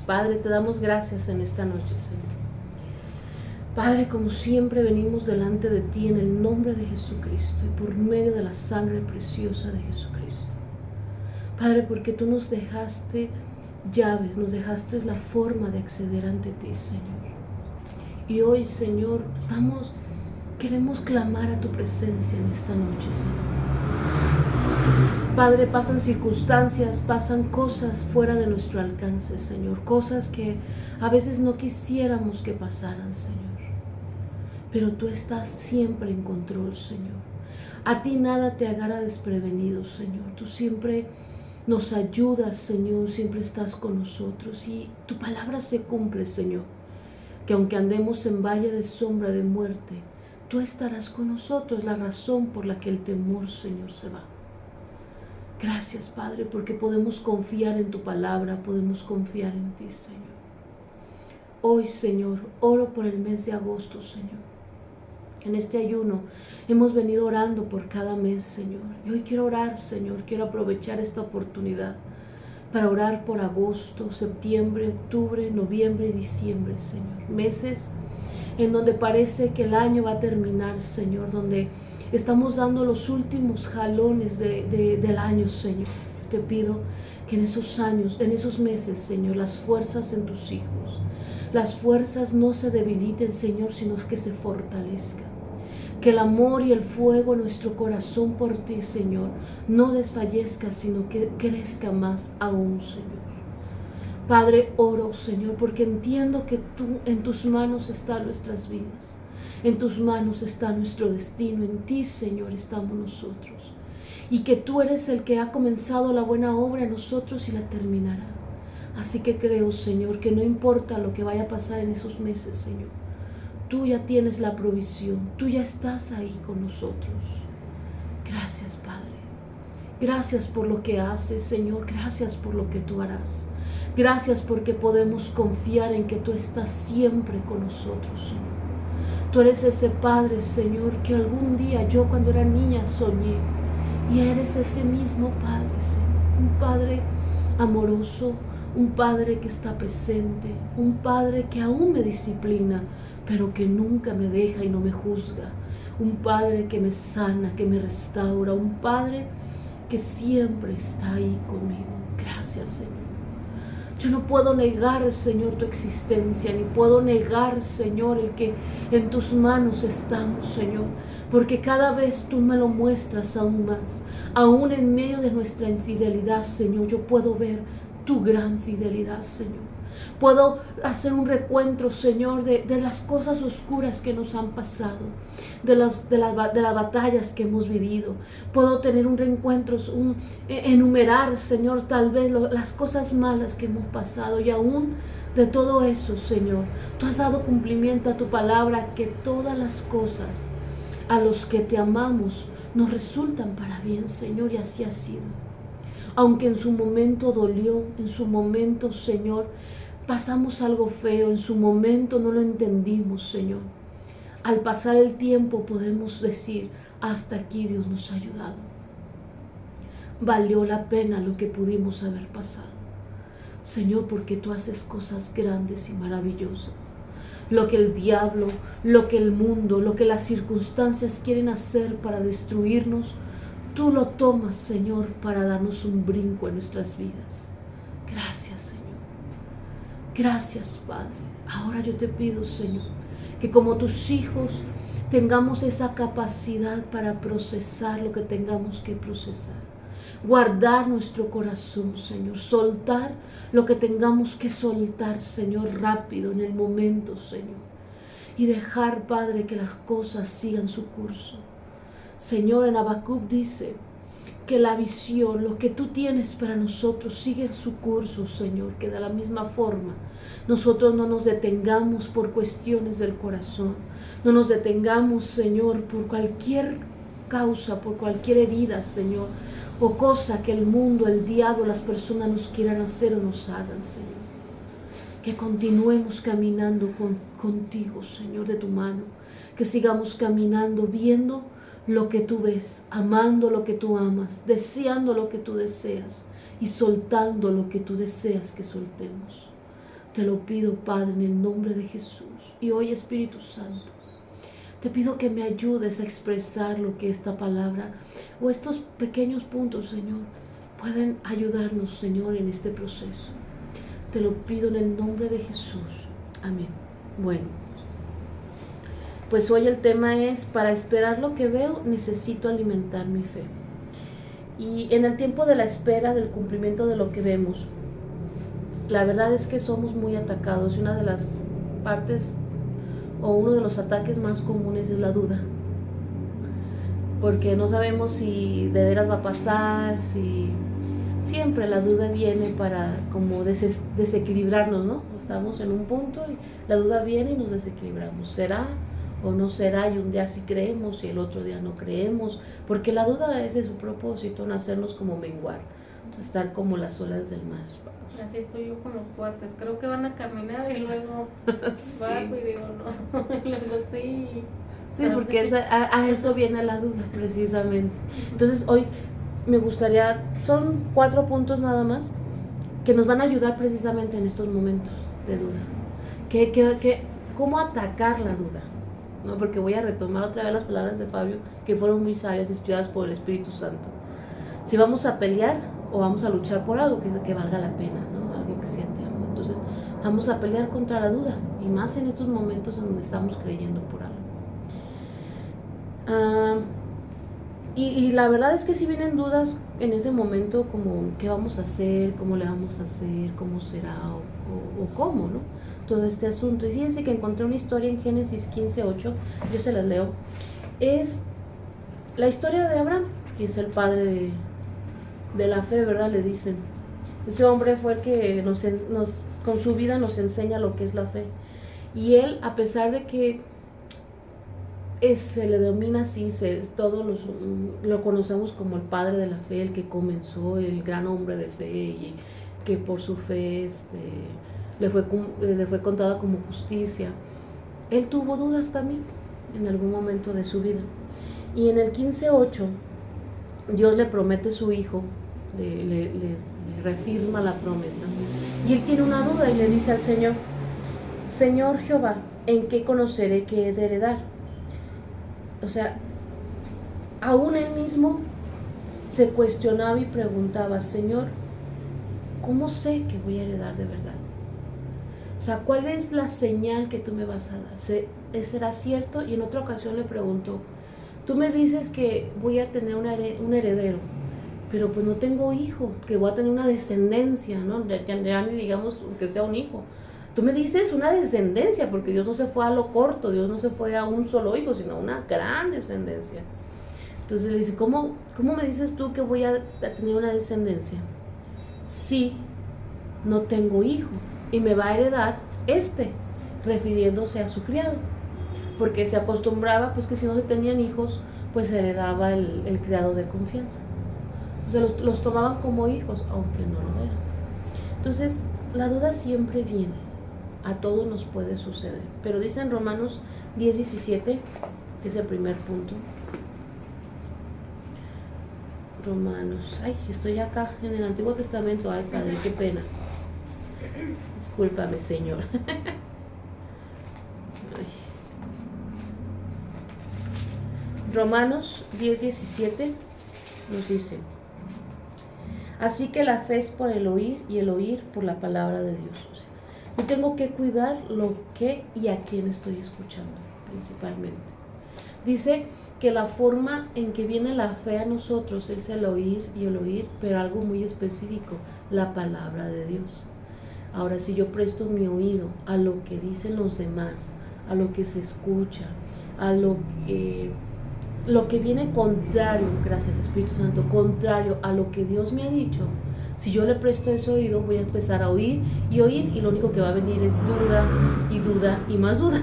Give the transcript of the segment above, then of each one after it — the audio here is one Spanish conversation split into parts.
Padre, te damos gracias en esta noche, Señor. Padre, como siempre venimos delante de ti en el nombre de Jesucristo y por medio de la sangre preciosa de Jesucristo. Padre, porque tú nos dejaste llaves, nos dejaste la forma de acceder ante ti, Señor. Y hoy, Señor, queremos clamar a tu presencia en esta noche, Señor. Padre, pasan circunstancias, pasan cosas fuera de nuestro alcance, Señor. Cosas que a veces no quisiéramos que pasaran, Señor. Pero tú estás siempre en control, Señor. A ti nada te agarra desprevenido, Señor. Tú siempre nos ayudas, Señor. Siempre estás con nosotros. Y tu palabra se cumple, Señor. Que aunque andemos en valle de sombra de muerte, tú estarás con nosotros. La razón por la que el temor, Señor, se va. Gracias, Padre, porque podemos confiar en tu palabra, podemos confiar en ti, Señor. Hoy, Señor, oro por el mes de agosto, Señor. En este ayuno hemos venido orando por cada mes, Señor. Y hoy quiero orar, Señor, quiero aprovechar esta oportunidad para orar por agosto, septiembre, octubre, noviembre y diciembre, Señor. Meses en donde parece que el año va a terminar, Señor, donde estamos dando los últimos jalones del año, Señor. Yo te pido que en esos meses, Señor, las fuerzas en tus hijos, las fuerzas no se debiliten, Señor, sino que se fortalezcan. Que el amor y el fuego en nuestro corazón por ti, Señor, no desfallezca, sino que crezca más aún, Señor. Padre, oro, Señor, porque entiendo que en tus manos están nuestras vidas. En tus manos está nuestro destino, en ti, Señor, estamos nosotros. Y que tú eres el que ha comenzado la buena obra en nosotros y la terminará. Así que creo, Señor, que no importa lo que vaya a pasar en esos meses, Señor. Tú ya tienes la provisión, tú ya estás ahí con nosotros. Gracias, Padre. Gracias por lo que haces, Señor. Gracias por lo que tú harás. Gracias porque podemos confiar en que tú estás siempre con nosotros, Señor. Tú eres ese Padre, Señor, que algún día yo cuando era niña soñé. Y eres ese mismo Padre, Señor. Un Padre amoroso, un Padre que está presente, un Padre que aún me disciplina, pero que nunca me deja y no me juzga. Un Padre que me sana, que me restaura. Un Padre que siempre está ahí conmigo. Gracias, Señor. Yo no puedo negar, Señor, tu existencia, ni puedo negar, Señor, el que en tus manos estamos, Señor, porque cada vez tú me lo muestras aún más. Aún en medio de nuestra infidelidad, Señor, yo puedo ver tu gran fidelidad, Señor. Puedo hacer un recuento, Señor, de las cosas oscuras que nos han pasado, de las batallas que hemos vivido. Puedo tener un reencuentro, enumerar, Señor, tal vez las cosas malas que hemos pasado. Y aún de todo eso, Señor, tú has dado cumplimiento a tu palabra, que todas las cosas a los que te amamos nos resultan para bien, Señor, y así ha sido. Aunque en su momento dolió, en su momento, Señor, pasamos algo feo, en su momento no lo entendimos, Señor. Al pasar el tiempo podemos decir, hasta aquí Dios nos ha ayudado. Valió la pena lo que pudimos haber pasado. Señor, porque tú haces cosas grandes y maravillosas. Lo que el diablo, lo que el mundo, lo que las circunstancias quieren hacer para destruirnos, tú lo tomas, Señor, para darnos un brinco en nuestras vidas. Gracias, Señor. Gracias, Padre. Ahora yo te pido, Señor, que como tus hijos tengamos esa capacidad para procesar lo que tengamos que procesar. Guardar nuestro corazón, Señor. Soltar lo que tengamos que soltar, Señor, rápido, en el momento, Señor. Y dejar, Padre, que las cosas sigan su curso. Señor, en Habacuc dice que la visión, lo que tú tienes para nosotros, sigue su curso, Señor, que de la misma forma nosotros no nos detengamos por cuestiones del corazón, no nos detengamos, Señor, por cualquier causa, por cualquier herida, Señor, o cosa que el mundo, el diablo, las personas nos quieran hacer o nos hagan, Señor. Que continuemos caminando contigo, Señor, de tu mano, que sigamos caminando viendo lo que tú ves, amando lo que tú amas, deseando lo que tú deseas y soltando lo que tú deseas que soltemos. Te lo pido, Padre, en el nombre de Jesús. Y hoy, Espíritu Santo, te pido que me ayudes a expresar lo que esta palabra o estos pequeños puntos, Señor, pueden ayudarnos, Señor, en este proceso. Te lo pido en el nombre de Jesús. Amén. Bueno, pues hoy el tema es: para esperar lo que veo, necesito alimentar mi fe. Y en el tiempo de la espera del cumplimiento de lo que vemos, la verdad es que somos muy atacados, y una de las partes o uno de los ataques más comunes es la duda, porque no sabemos si de veras va a pasar, si siempre la duda viene para como desequilibrarnos, ¿no? Estamos en un punto y la duda viene y nos desequilibramos. ¿Será o no será? Y un día sí creemos y el otro día no creemos, porque la duda es de su propósito, en hacernos como menguar, estar como las olas del mar. Así estoy yo con los cuates, creo que van a caminar y luego Sí. bajo y digo no, y luego sí. Sí, porque a eso viene la duda, precisamente. Entonces hoy me gustaría, son 4 puntos nada más, que nos van a ayudar precisamente en estos momentos de duda. ¿Cómo atacar la duda? ¿No? Porque voy a retomar otra vez las palabras de Fabio, que fueron muy sabias, inspiradas por el Espíritu Santo. Si vamos a pelear o vamos a luchar por algo que valga la pena, ¿no? Algo que siente amor. Entonces vamos a pelear contra la duda, y más en estos momentos en donde estamos creyendo por algo. Y la verdad es que si vienen dudas en ese momento, como qué vamos a hacer, cómo le vamos a hacer, cómo será o cómo, ¿no? Todo este asunto. Y fíjense que encontré una historia en Génesis 15:8, yo se las leo. Es la historia de Abraham, que es el padre de la fe, ¿verdad? Le dicen. Ese hombre fue el que con su vida nos enseña lo que es la fe. Y él, a pesar de que se le domina así, todos lo conocemos como el padre de la fe, el que comenzó, el gran hombre de fe, y que por su fe le fue contada como justicia. Él tuvo dudas también en algún momento de su vida. Y en el 15:8, Dios le promete su hijo, le reafirma la promesa. Y él tiene una duda y le dice al Señor: Señor Jehová, ¿en qué conoceré que he de heredar? O sea, aún él mismo se cuestionaba y preguntaba: Señor, ¿cómo sé que voy a heredar de verdad? O sea, ¿cuál es la señal que tú me vas a dar? ¿Será cierto? Y en otra ocasión le preguntó: tú me dices que voy a tener un heredero, pero pues no tengo hijo, que voy a tener una descendencia, ¿no? Ya ni digamos que sea un hijo. Tú me dices una descendencia, porque Dios no se fue a lo corto, Dios no se fue a un solo hijo, sino a una gran descendencia. Entonces le dice: ¿Cómo me dices tú que voy a tener una descendencia? Sí, no tengo hijo, y me va a heredar refiriéndose a su criado, porque se acostumbraba pues que si no se tenían hijos, pues heredaba el criado de confianza. O sea, los tomaban como hijos, aunque no lo eran. Entonces, la duda siempre viene. A todos nos puede suceder. Pero dice en Romanos 10:17, que es el primer punto. Romanos, estoy acá en el Antiguo Testamento. Ay, Padre, qué pena. Discúlpame, Señor. Romanos 10:17 nos dice: así que la fe es por el oír, y el oír por la palabra de Dios. O sea, yo tengo que cuidar lo que y a quién estoy escuchando, principalmente. Dice que la forma en que viene la fe a nosotros es el oír y el oír, pero algo muy específico: la palabra de Dios. Ahora, si yo presto mi oído a lo que dicen los demás, a lo que se escucha, a lo que viene contrario, gracias Espíritu Santo, contrario a lo que Dios me ha dicho, si yo le presto ese oído, voy a empezar a oír, y lo único que va a venir es duda y más duda,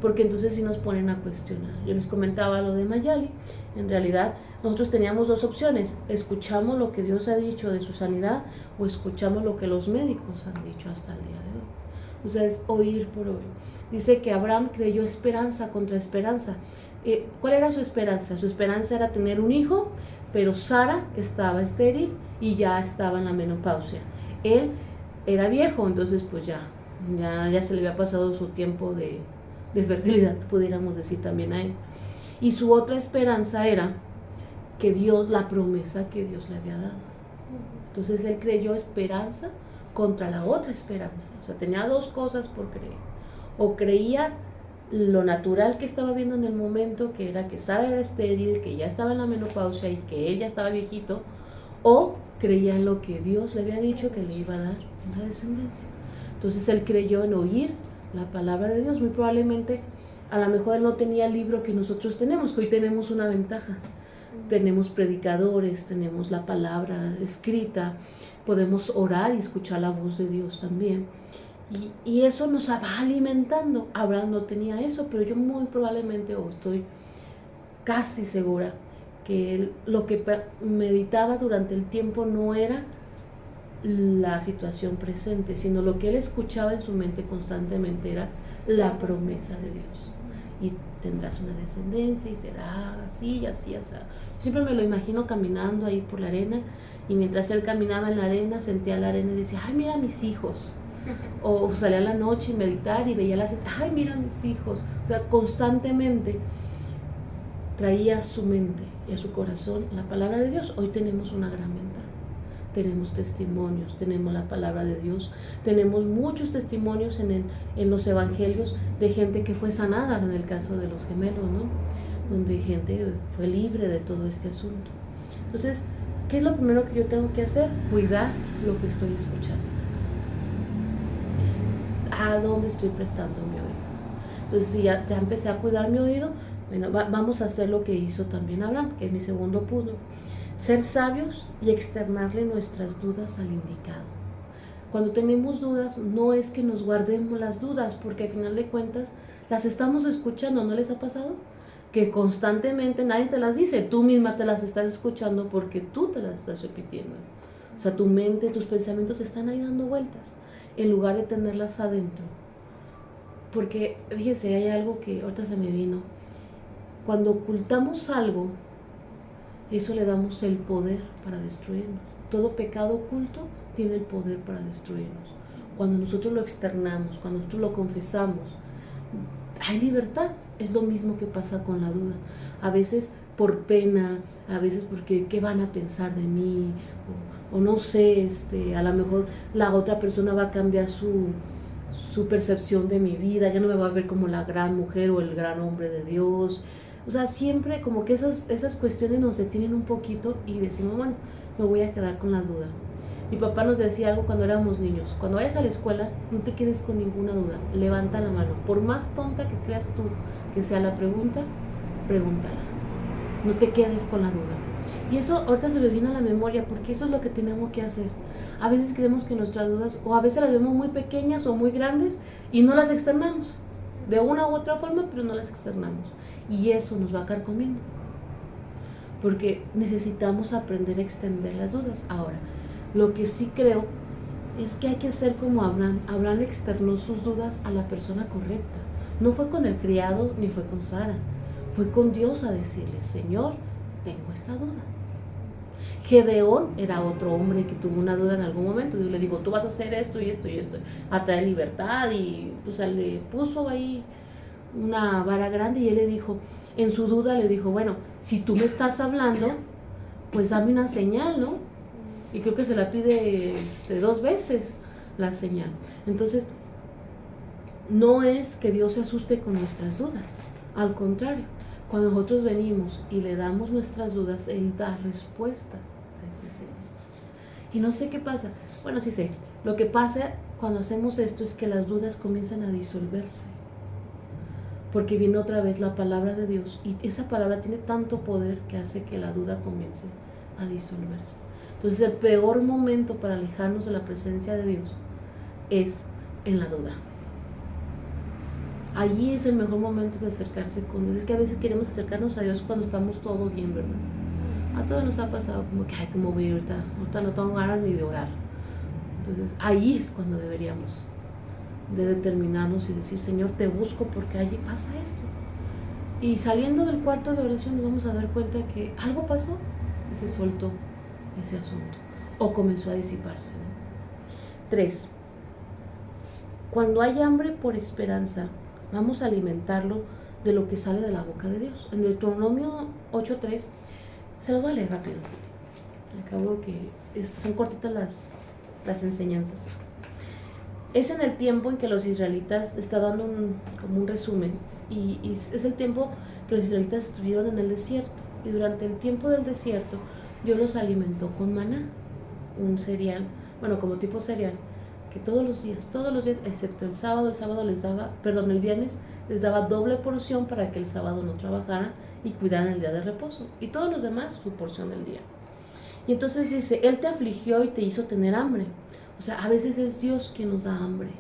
porque entonces sí nos ponen a cuestionar. Yo les comentaba lo de Mayali. En realidad nosotros teníamos 2 opciones: escuchamos lo que Dios ha dicho de su sanidad, o escuchamos lo que los médicos han dicho hasta el día de hoy. O sea, es oír por oír. Dice que Abraham creyó esperanza contra esperanza. ¿Cuál era su esperanza? Su esperanza era tener un hijo, pero Sara estaba estéril y ya estaba en la menopausia. Él era viejo, entonces pues ya se le había pasado su tiempo de fertilidad, pudiéramos decir también a él. Y su otra esperanza era que Dios, la promesa que Dios le había dado. Entonces él creyó esperanza contra la otra esperanza. O sea, tenía dos cosas por creer. O creía lo natural que estaba viendo en el momento, que era que Sara era estéril, que ya estaba en la menopausia y que él ya estaba viejito, o creía en lo que Dios le había dicho que le iba a dar una descendencia. Entonces él creyó en oír la palabra de Dios. Muy probablemente, a lo mejor él no tenía el libro que nosotros tenemos, que hoy tenemos una ventaja. Tenemos predicadores, tenemos la palabra escrita, podemos orar y escuchar la voz de Dios también. Y eso nos va alimentando. Abraham no tenía eso, pero yo muy probablemente, o estoy casi segura, que él, lo que meditaba durante el tiempo no era la situación presente, sino lo que él escuchaba en su mente constantemente era la promesa de Dios. Y tendrás una descendencia y será así y así, así. Siempre me lo imagino caminando ahí por la arena, y mientras él caminaba en la arena, sentía la arena y decía, ay, mira mis hijos. O salía a la noche y meditar y veía las estrellas, ay, mira mis hijos. O sea, constantemente traía a su mente y a su corazón la palabra de Dios. Hoy tenemos una gran ventaja. Tenemos testimonios, tenemos la palabra de Dios, tenemos muchos testimonios en los evangelios de gente que fue sanada, en el caso de los gemelos, ¿no? Donde gente fue libre de todo este asunto. Entonces, ¿qué es lo primero que yo tengo que hacer? Cuidar lo que estoy escuchando. ¿A dónde estoy prestando mi oído? Entonces, si ya empecé a cuidar mi oído, bueno, vamos a hacer lo que hizo también Abraham, que es mi segundo punto. Ser sabios y externarle nuestras dudas al indicado. Cuando tenemos dudas, no es que nos guardemos las dudas, porque al final de cuentas las estamos escuchando. ¿No les ha pasado? Que constantemente nadie te las dice, tú misma te las estás escuchando porque tú te las estás repitiendo. O sea, tu mente, tus pensamientos están ahí dando vueltas, en lugar de tenerlas adentro. Porque, fíjese, hay algo que ahorita se me vino. Cuando ocultamos algo, eso le damos el poder para destruirnos. Todo pecado oculto tiene el poder para destruirnos. Cuando nosotros lo externamos, cuando nosotros lo confesamos, hay libertad. Es lo mismo que pasa con la duda. A veces por pena, a veces porque ¿qué van a pensar de mí? O no sé, a lo mejor la otra persona va a cambiar su percepción de mi vida, ya no me va a ver como la gran mujer o el gran hombre de Dios. O sea, siempre como que esas cuestiones nos detienen un poquito y decimos, bueno, me voy a quedar con la duda. Mi papá nos decía algo cuando éramos niños: cuando vayas a la escuela, no te quedes con ninguna duda, levanta la mano. Por más tonta que creas tú que sea la pregunta, pregúntala. No te quedes con la duda. Y eso ahorita se me vino a la memoria, porque eso es lo que tenemos que hacer. A veces creemos que nuestras dudas, o a veces las vemos muy pequeñas o muy grandes y no las externamos. De una u otra forma, pero no las externamos. Y eso nos va a carcomiendo. Porque necesitamos aprender a extender las dudas. Ahora, lo que sí creo es que hay que ser como Abraham. Abraham externó sus dudas a la persona correcta. No fue con el criado ni fue con Sara. Fue con Dios a decirle: Señor, tengo esta duda. Gedeón era otro hombre que tuvo una duda en algún momento. Dios le dijo: tú vas a hacer esto y esto y esto, a traer libertad. Y o sea, le puso ahí una vara grande, y él le dijo, en su duda le dijo: bueno, si tú me estás hablando, pues dame una señal, ¿no? Y creo que se la pide 2 veces la señal. Entonces, no es que Dios se asuste con nuestras dudas. Al contrario, cuando nosotros venimos y le damos nuestras dudas, Él da respuesta a esas dudas. Y no sé qué pasa. Bueno, sí sé. Lo que pasa cuando hacemos esto es que las dudas comienzan a disolverse. Porque viene otra vez la palabra de Dios. Y esa palabra tiene tanto poder que hace que la duda comience a disolverse. Entonces, el peor momento para alejarnos de la presencia de Dios es en la duda. Allí es el mejor momento de acercarse con Dios. Es que a veces queremos acercarnos a Dios cuando estamos todo bien, ¿verdad? A todos nos ha pasado como que, ay, ¿cómo voy ahorita? Ahorita no tengo ganas ni de orar. Entonces, ahí es cuando deberíamos de determinarnos y decir: Señor, te busco porque allí pasa esto. Y saliendo del cuarto de oración nos vamos a dar cuenta que algo pasó y se soltó ese asunto o comenzó a disiparse, ¿no? 3. Cuando hay hambre por esperanza, vamos a alimentarlo de lo que sale de la boca de Dios. En Deuteronomio 8:3, se los voy a leer rápido. Acabo que son cortitas las enseñanzas. Es en el tiempo en que los israelitas, está dando como un resumen, y es el tiempo que los israelitas estuvieron en el desierto. Y durante el tiempo del desierto, Dios los alimentó con maná, un cereal, bueno, como tipo cereal, que todos los días, excepto el sábado les daba, el viernes les daba doble porción para que el sábado no trabajaran y cuidaran el día de reposo. Y todos los demás, su porción del día. Y entonces dice, Él te afligió y te hizo tener hambre. O sea, a veces es Dios quien nos da hambre.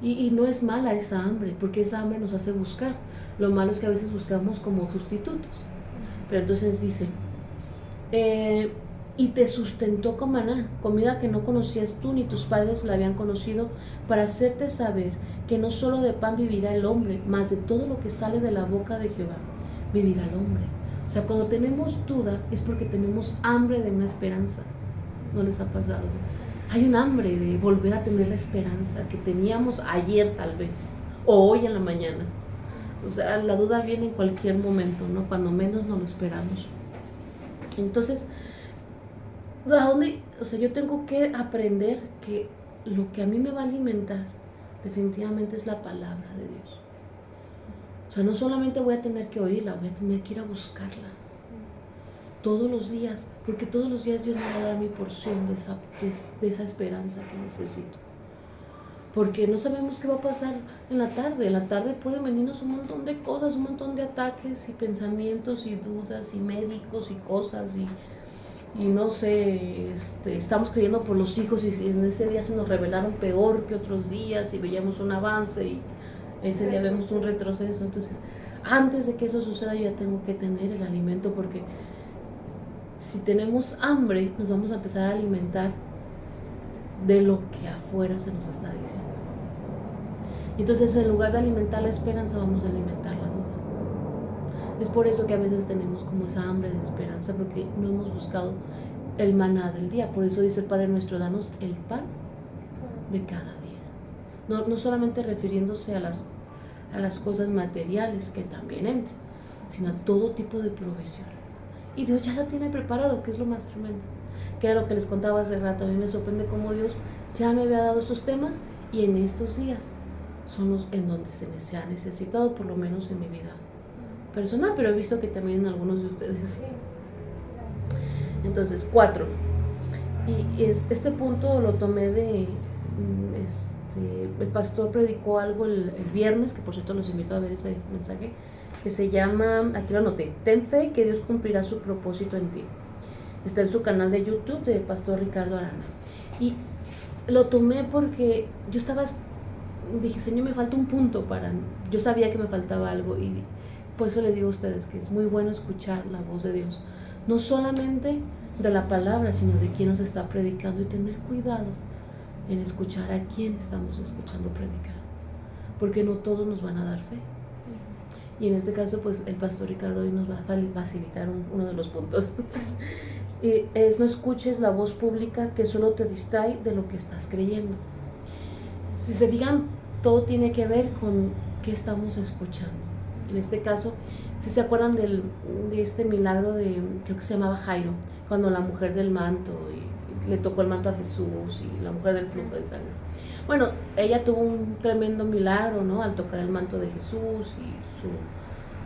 Y no es mala esa hambre, porque esa hambre nos hace buscar. Lo malo es que a veces buscamos como sustitutos. Pero entonces dice, y te sustentó con maná, comida que no conocías tú ni tus padres la habían conocido, para hacerte saber que no solo de pan vivirá el hombre, mas de todo lo que sale de la boca de Jehová vivirá el hombre. O sea, cuando tenemos duda es porque tenemos hambre de una esperanza. ¿No les ha pasado? O sea, hay un hambre de volver a tener la esperanza que teníamos ayer tal vez, o hoy en la mañana. O sea, la duda viene en cualquier momento, ¿no? Cuando menos nos lo esperamos. Entonces, o sea, yo tengo que aprender que lo que a mí me va a alimentar definitivamente es la palabra de Dios. O sea, no solamente voy a tener que oírla, voy a tener que ir a buscarla todos los días, porque todos los días Dios me va a dar mi porción de esa esperanza que necesito. Porque no sabemos qué va a pasar en la tarde. En la tarde pueden venirnos un montón de cosas, un montón de ataques y pensamientos y dudas y médicos y cosas y no sé, estamos creyendo por los hijos y en ese día se nos revelaron peor que otros días y veíamos un avance y ese día vemos un retroceso. Entonces, antes de que eso suceda, yo ya tengo que tener el alimento, porque si tenemos hambre, nos vamos a empezar a alimentar de lo que afuera se nos está diciendo. Entonces, en lugar de alimentar la esperanza, vamos a alimentar la duda. Es por eso que a veces tenemos como esa hambre de esperanza, porque no hemos buscado el maná del día. Por eso dice el Padre nuestro, danos el pan de cada día. No solamente refiriéndose a las cosas materiales, que también entran, sino a todo tipo de provisión. Y Dios ya la tiene preparado, que es lo más tremendo. Que era lo que les contaba hace rato. A mí me sorprende cómo Dios ya me había dado esos temas, y en estos días son los en donde se ha necesitado, por lo menos en mi vida personal, pero he visto que también en algunos de ustedes. Entonces, 4. Y este punto lo tomé el pastor predicó algo el viernes, que por cierto los invito a ver ese mensaje, que se llama, aquí lo anoté, ten fe que Dios cumplirá su propósito en ti. Está en su canal de YouTube de Pastor Ricardo Arana. Y lo tomé porque yo dije, Señor, me falta un punto yo sabía que me faltaba algo, y por eso le digo a ustedes que es muy bueno escuchar la voz de Dios, no solamente de la palabra, sino de quién nos está predicando, y tener cuidado en escuchar a quién estamos escuchando predicar, porque no todos nos van a dar fe. Y en este caso, pues el pastor Ricardo hoy nos va a facilitar uno de los puntos. Y no escuches la voz pública que solo te distrae de lo que estás creyendo. Si se fijan, todo tiene que ver con qué estamos escuchando. En este caso, si se acuerdan de este milagro creo que se llamaba Jairo, cuando la mujer del manto, y le tocó el manto a Jesús, y la mujer del flujo de sangre. Bueno, ella tuvo un tremendo milagro, ¿no? Al tocar el manto de Jesús, y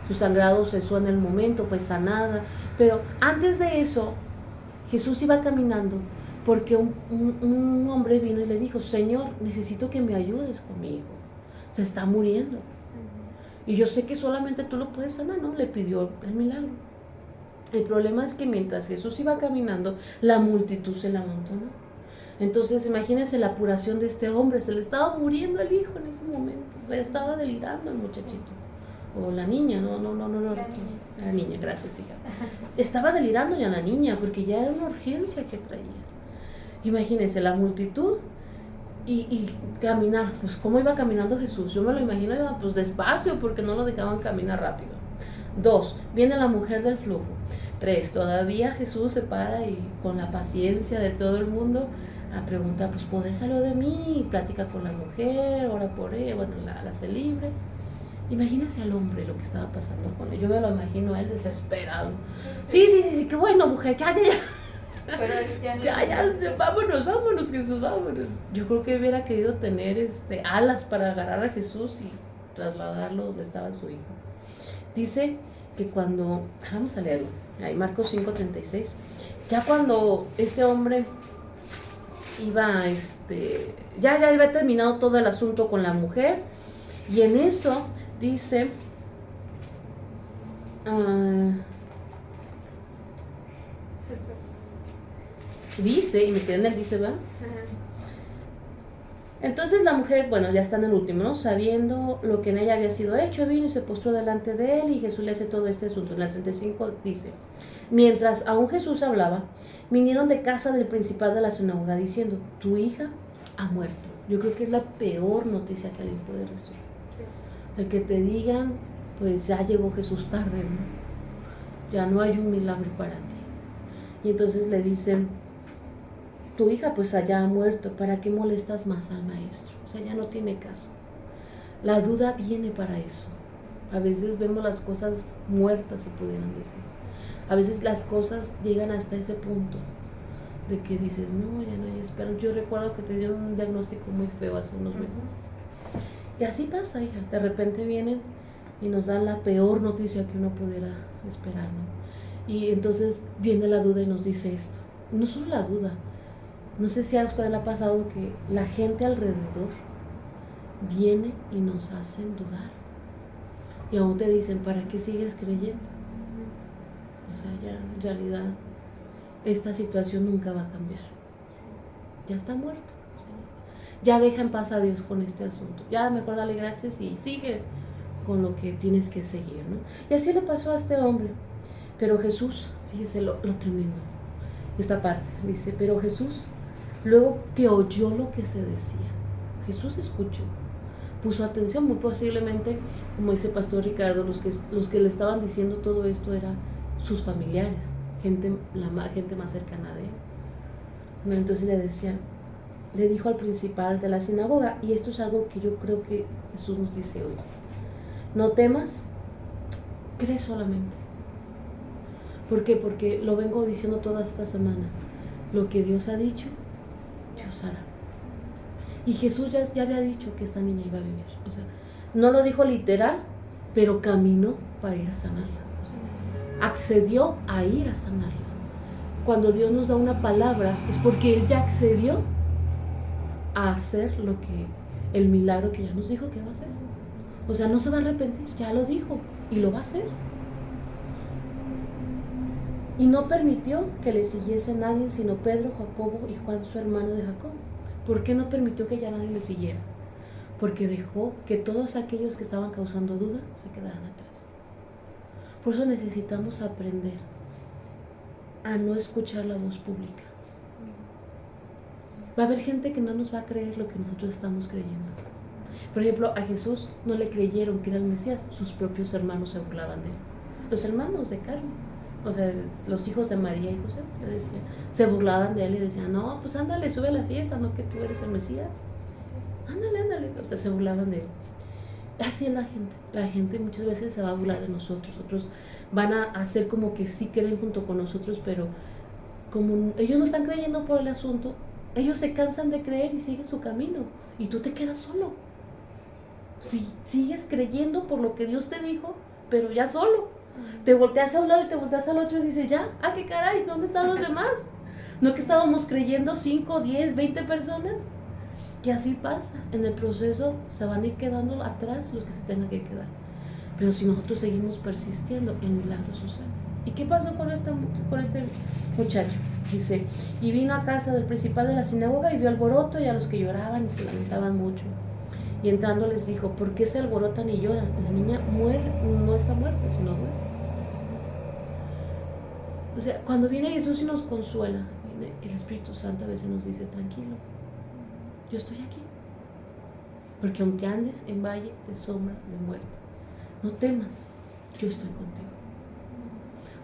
su sangrado cesó en el momento, fue sanada. Pero antes de eso, Jesús iba caminando, porque un hombre vino y le dijo, Señor, necesito que me ayudes con mi hijo, se está muriendo. Y yo sé que solamente tú lo puedes sanar, ¿no? Le pidió el milagro. El problema es que mientras Jesús iba caminando, la multitud se le amontonó. Entonces, imagínense la apuración de este hombre. Se le estaba muriendo el hijo en ese momento. Le estaba delirando el muchachito. O la niña, no. La niña, gracias, hija. Estaba delirando ya la niña, porque ya era una urgencia que traía. Imagínense la multitud y caminar. Pues, ¿cómo iba caminando Jesús? Yo me lo imagino, iba pues despacio, porque no lo dejaban caminar rápido. 2, viene la mujer del flujo. 3, todavía Jesús se para y con la paciencia de todo el mundo a preguntar, pues poder salió de mí, plática con la mujer, ora por ella, bueno, la hace libre. Imagínese al hombre lo que estaba pasando con él. Yo me lo imagino a él desesperado. Sí, qué bueno, mujer, ya. Pero Ya, vámonos, Jesús, vámonos. Yo creo que hubiera querido tener alas para agarrar a Jesús y trasladarlo donde estaba su hijo. Dice que cuando, vamos a leerlo, ahí Marcos 5:36, ya cuando este hombre iba, ya había terminado todo el asunto con la mujer, y en eso dice, dice, y me quedé en el dice, ¿verdad? Entonces la mujer, bueno, ya está en el último, ¿no? Sabiendo lo que en ella había sido hecho, vino y se postró delante de él, y Jesús le hace todo este asunto. En la 35 dice, mientras aún Jesús hablaba, vinieron de casa del principal de la sinagoga diciendo, tu hija ha muerto. Yo creo que es la peor noticia que alguien puede recibir. Sí. El que te digan, pues ya llegó Jesús tarde, ¿no? Ya no hay un milagro para ti. Y entonces le dicen, tu hija pues allá ha muerto, ¿para qué molestas más al maestro? O sea, ya no tiene caso. La duda viene para eso. A veces vemos las cosas muertas, se pudieran decir. A veces las cosas llegan hasta ese punto de que dices, no, ya no hay esperanza. Yo recuerdo que te dieron un diagnóstico muy feo hace unos meses. Y así pasa, hija. De repente vienen y nos dan la peor noticia que uno pudiera esperar, ¿no? Y entonces viene la duda y nos dice esto. No solo la duda. No sé si a usted le ha pasado que la gente alrededor viene y nos hacen dudar. Y aún te dicen, ¿para qué sigues creyendo? O sea, ya en realidad esta situación nunca va a cambiar. Ya está muerto. Ya deja en paz a Dios con este asunto. Ya mejor dale gracias y sigue con lo que tienes que seguir, ¿no? Y así le pasó a este hombre. Pero Jesús, fíjese lo tremendo. Esta parte dice, pero Jesús, luego que oyó lo que se decía, Jesús escuchó, puso atención. Muy posiblemente, como dice Pastor Ricardo, los que le estaban diciendo todo esto eran sus familiares, la gente más cercana de él. Entonces le dijo al principal de la sinagoga, y esto es algo que yo creo que Jesús nos dice hoy: no temas, cree solamente. ¿Por qué? Porque lo vengo diciendo toda esta semana. Lo que Dios ha dicho, Dios hará. Y Jesús ya había dicho que esta niña iba a vivir. O sea, no lo dijo literal, pero caminó para ir a sanarla. O sea, accedió a ir a sanarla. Cuando Dios nos da una palabra, es porque Él ya accedió a hacer el milagro que ya nos dijo que va a hacer. O sea, no se va a arrepentir, ya lo dijo y lo va a hacer. Y no permitió que le siguiese nadie sino Pedro, Jacobo y Juan, su hermano de Jacob. ¿Por qué no permitió que ya nadie le siguiera? Porque dejó que todos aquellos que estaban causando duda se quedaran atrás. Por eso necesitamos aprender a no escuchar la voz pública. Va a haber gente que no nos va a creer lo que nosotros estamos creyendo. Por ejemplo, a Jesús no le creyeron que era el Mesías. Sus propios hermanos se burlaban de él. Los hermanos de carne. O sea, los hijos de María y José, le decían, se burlaban de él y decían, no, pues ándale, sube a la fiesta, no que tú eres el Mesías. Ándale. O sea, se burlaban de él. Así es la gente. La gente muchas veces se va a burlar de nosotros. Otros van a hacer como que sí creen junto con nosotros, pero como ellos no están creyendo por el asunto, ellos se cansan de creer y siguen su camino. Y tú te quedas solo. Si sigues creyendo por lo que Dios te dijo, pero ya solo. Te volteas a un lado y te volteas al otro y dices, ya, qué caray, ¿dónde están los demás? ¿No que estábamos creyendo 5, 10, 20 personas? Y así pasa, en el proceso se van a ir quedando atrás los que se tengan que quedar. Pero si nosotros seguimos persistiendo, el milagro sucede. ¿Y qué pasó con este muchacho? Dice, y vino a casa del principal de la sinagoga y vio alboroto y a los que lloraban y se lamentaban mucho. Y entrando les dijo, ¿por qué se alborotan y lloran? La niña no está muerta, sino duerme. O sea, cuando viene Jesús y nos consuela, el Espíritu Santo a veces nos dice, tranquilo, yo estoy aquí. Porque aunque andes en valle de sombra de muerte, no temas, yo estoy contigo.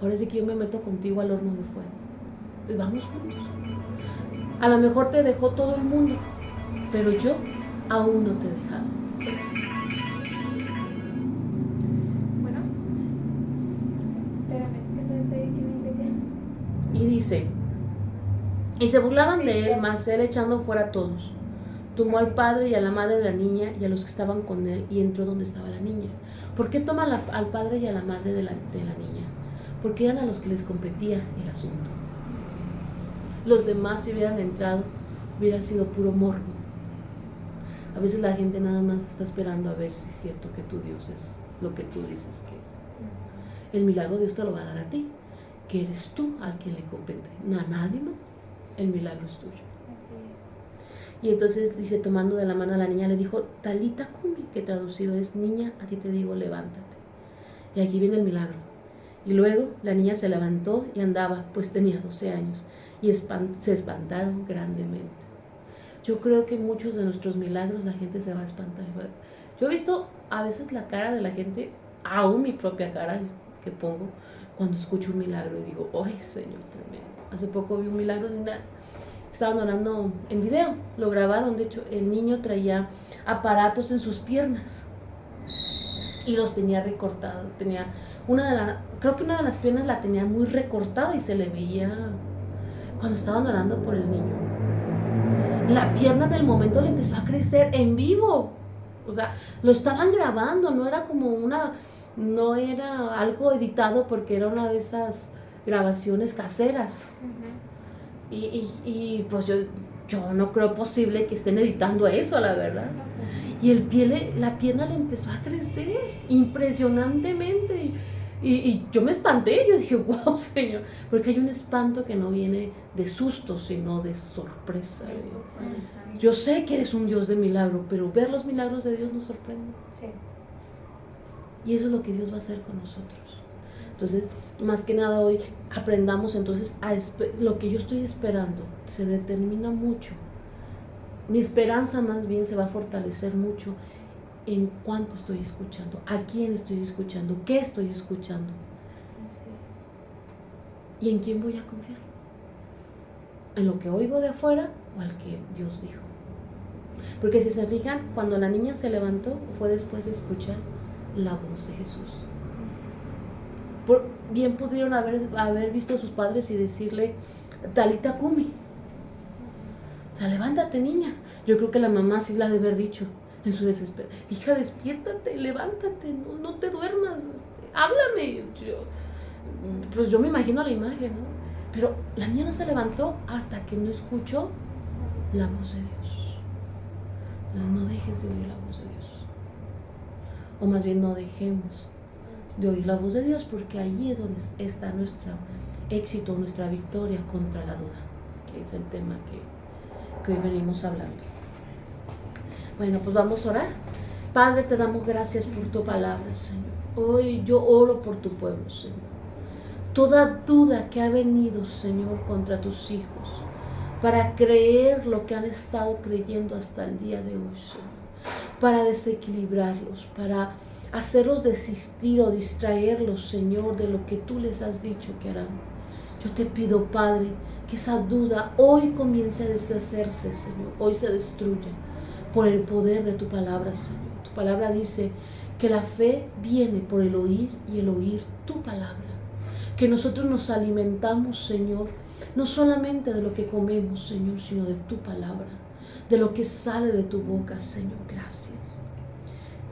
Ahora sí que yo me meto contigo al horno de fuego. Pues vamos juntos. A lo mejor te dejó todo el mundo, pero yo aún no te he dejado. Bueno, espérame, es que no estoy aquí en la iglesia. Y dice, y se burlaban de él, mas él echando fuera a todos, tomó al padre y a la madre de la niña y a los que estaban con él y entró donde estaba la niña. ¿Por qué toma al padre y a la madre de la niña? Porque eran a los que les competía el asunto. Los demás, si hubieran entrado, hubiera sido puro morbo. A veces la gente nada más está esperando a ver si es cierto que tu Dios es lo que tú dices que es. El milagro Dios te lo va a dar a ti, que eres tú al quien le compete, no a nadie más. El milagro es tuyo. Así Y entonces dice, tomando de la mano a la niña, le dijo, Talita Kumi, que traducido es, niña, a ti te digo, levántate. Y aquí viene el milagro. Y luego la niña se levantó y andaba, pues tenía 12 años, y se espantaron grandemente. Yo creo que muchos de nuestros milagros la gente se va a espantar. Yo he visto a veces la cara de la gente, aún mi propia cara que pongo, cuando escucho un milagro y digo, ¡ay, Señor, tremendo! Hace poco vi un milagro de estaban orando en video, lo grabaron, de hecho, el niño traía aparatos en sus piernas y los tenía recortados, creo que una de las piernas la tenía muy recortada y se le veía cuando estaban orando por el niño. La pierna en el momento le empezó a crecer en vivo, o sea, lo estaban grabando, no era algo editado porque era una de esas grabaciones caseras. Y pues yo no creo posible que estén editando eso, la verdad. Y la pierna le empezó a crecer impresionantemente. Y yo me espanté, yo dije, wow, Señor, porque hay un espanto que no viene de susto, sino de sorpresa. Yo sé que eres un Dios de milagro, pero ver los milagros de Dios nos sorprende. Sí. Y eso es lo que Dios va a hacer con nosotros. Entonces, más que nada hoy aprendamos entonces lo que yo estoy esperando se determina mucho. Mi esperanza más bien se va a fortalecer mucho en cuánto estoy escuchando, a quién estoy escuchando, qué estoy escuchando. ¿Y en quién voy a confiar? ¿En lo que oigo de afuera o al que Dios dijo? Porque si se fijan, cuando la niña se levantó fue después de escuchar la voz de Jesús. Bien pudieron haber visto a sus padres y decirle, Talita Kumi, o sea, levántate, niña. Yo creo que la mamá sí la ha de haber dicho en su desespero, hija, despiértate, levántate, no te duermas, háblame. Pues yo me imagino la imagen, ¿no? Pero la niña no se levantó hasta que no escuchó la voz de Dios. Entonces no dejes de oír la voz de Dios, o más bien no dejemos de oír la voz de Dios, porque allí es donde está nuestro éxito, nuestra victoria contra la duda, que es el tema que hoy venimos hablando. Bueno, pues vamos a orar. Padre, te damos gracias por tu palabra, Señor. Hoy yo oro por tu pueblo, Señor. Toda duda que ha venido, Señor, contra tus hijos, para creer lo que han estado creyendo hasta el día de hoy, Señor, para desequilibrarlos, para hacerlos desistir o distraerlos, Señor, de lo que tú les has dicho que harán. Yo te pido, Padre, que esa duda hoy comience a deshacerse, Señor, hoy se destruya por el poder de tu palabra, Señor. Tu palabra dice que la fe viene por el oír y el oír tu palabra. Que nosotros nos alimentamos, Señor, no solamente de lo que comemos, Señor, sino de tu palabra, de lo que sale de tu boca, Señor. Gracias.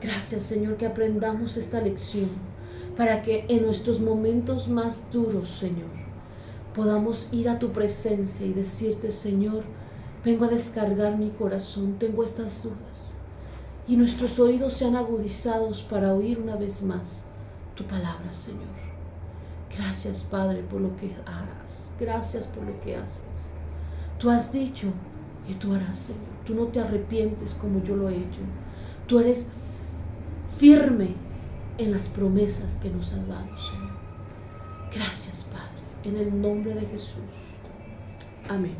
Gracias, Señor, que aprendamos esta lección para que en nuestros momentos más duros, Señor, podamos ir a tu presencia y decirte, Señor, vengo a descargar mi corazón, tengo estas dudas, y nuestros oídos sean agudizados para oír una vez más tu palabra, Señor. Gracias, Padre, por lo que harás. Gracias por lo que haces. Tú has dicho y tú harás, Señor. Tú no te arrepientes como yo lo he hecho. Tú eres firme en las promesas que nos has dado, Señor. Gracias, Padre, en el nombre de Jesús. Amén.